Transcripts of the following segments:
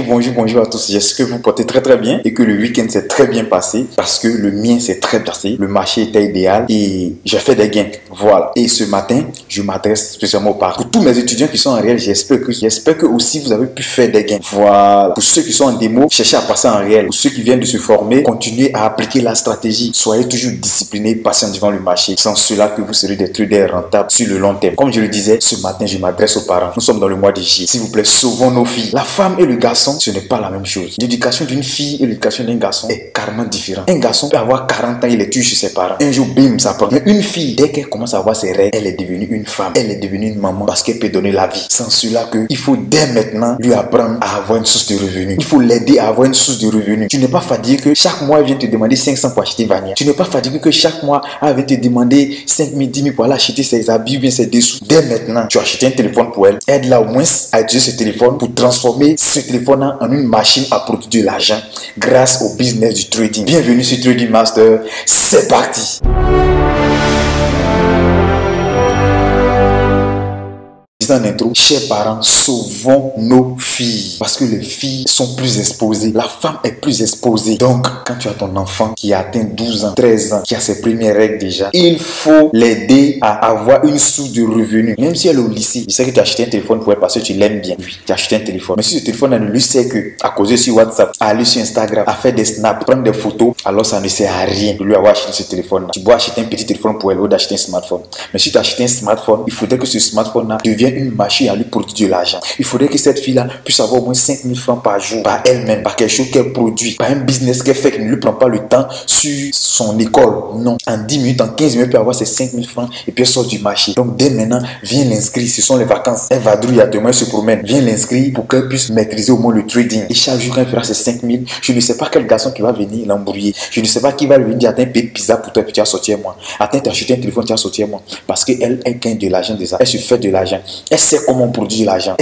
bonjour à tous. J'espère que vous portez très bien et que le week-end s'est très bien passé parce que le mien s'est très bien passé. Le marché était idéal et j'ai fait des gains. Voilà. Et ce matin, je m'adresse spécialement aux parents. Pour tous mes étudiants qui sont en réel, j'espère que aussi vous avez pu faire des gains. Voilà. Pour ceux qui sont en démo, cherchez à passer en réel. Pour ceux qui viennent de se former, continuez à appliquer la stratégie. Soyez toujours disciplinés, patients devant le marché. Sans cela que vous serez des traders rentables sur le long terme. Comme je le disais, ce matin, je m'adresse aux parents. Nous sommes dans le mois de J. S'il vous plaît, sauvons nos filles. La femme et le garçon, ce n'est pas la même chose. L'éducation d'une fille et l'éducation d'un garçon est carrément différent. Un garçon peut avoir 40 ans, il est toujours chez ses parents. Un jour, bim, ça prend. Mais une fille, dès qu'elle commence à avoir ses règles, elle est devenue une femme. Elle est devenue une maman parce qu'elle peut donner la vie. Sans cela il faut dès maintenant lui apprendre à avoir une source de revenus. Il faut l'aider à avoir une source de revenus. Tu n'es pas fatigué que chaque mois, elle vient te demander 500 pour acheter Vania. Tu n'es pas fatigué que chaque mois, elle vient te demander 5 000, 10 000 pour aller acheter ses habits ou bien ses dessous. Dès maintenant, tu achètes un téléphone pour elle. Aide-la au moins à utiliser ce téléphone pour transformer ce téléphone en une machine à produire de l'argent grâce au business du trading. Bienvenue sur Trading Master. C'est parti. En intro, chers parents, sauvons nos filles parce que les filles sont plus exposées, la femme est plus exposée. Donc quand tu as ton enfant qui a atteint 12 ans, 13 ans, qui a ses premières règles déjà, il faut l'aider à avoir une source de revenus. Même si elle est au lycée, je sais que tu as acheté un téléphone pour elle parce que tu l'aimes bien. Oui, tu as acheté un téléphone. Mais si ce téléphone elle ne lui sert que à causer sur WhatsApp, à aller sur Instagram, à faire des snaps, prendre des photos, alors ça ne sert à rien de lui avoir acheté ce téléphone-là. Tu dois acheter un petit téléphone pour elle ou d'acheter un smartphone. Mais si tu as acheté un smartphone, il faudrait que ce smartphone-là devienne une machine à lui produire de l'argent. Il faudrait que cette fille-là puisse avoir au moins 5 000 francs par jour, par elle-même, par quelque chose qu'elle produit, par un business qu'elle fait qui ne lui prend pas le temps sur son école. Non, en 10 minutes, en 15 minutes, elle peut avoir ses 5 000 francs et puis elle sort du marché. Donc dès maintenant, viens l'inscrire. Ce sont les vacances. Elle va douiller à demain, elle se promène. Viens l'inscrire pour qu'elle puisse maîtriser au moins le trading. Et chaque jour, quand elle fera ses 5 000, je ne sais pas quel garçon qui va venir l'embrouiller. Je ne sais pas qui va lui dire, attends, paye pizza pour toi, puis tu as sorti à moi. Attends, tu as acheté un téléphone, tu as sorti à moi. Parce qu'elle gagne de l'argent déjà. Elle se fait de l'argent. Elle sait comment produire l'argent.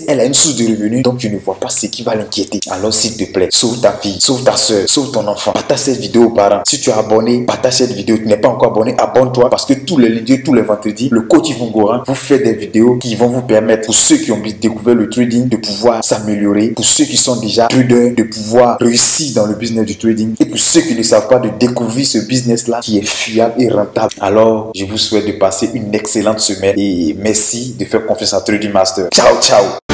Elle a une source de revenus, donc je ne vois pas ce qui va l'inquiéter. Alors s'il te plaît, sauve ta fille, sauve ta soeur, sauve ton enfant. Partage cette vidéo aux parents. Si tu es abonné, partage cette vidéo. Tu n'es pas encore abonné, abonne-toi parce que tous les lundis, tous les vendredis, le coach Yvon Goran vous fait des vidéos qui vont vous permettre, pour ceux qui ont découvert le trading, de pouvoir s'améliorer. Pour ceux qui sont déjà traders, de pouvoir réussir dans le business du trading. Et pour ceux qui ne savent pas, de découvrir ce business-là qui est fiable et rentable. Alors, je vous souhaite de passer une excellente semaine et merci de faire confiance à Trading Master. Ciao, ciao.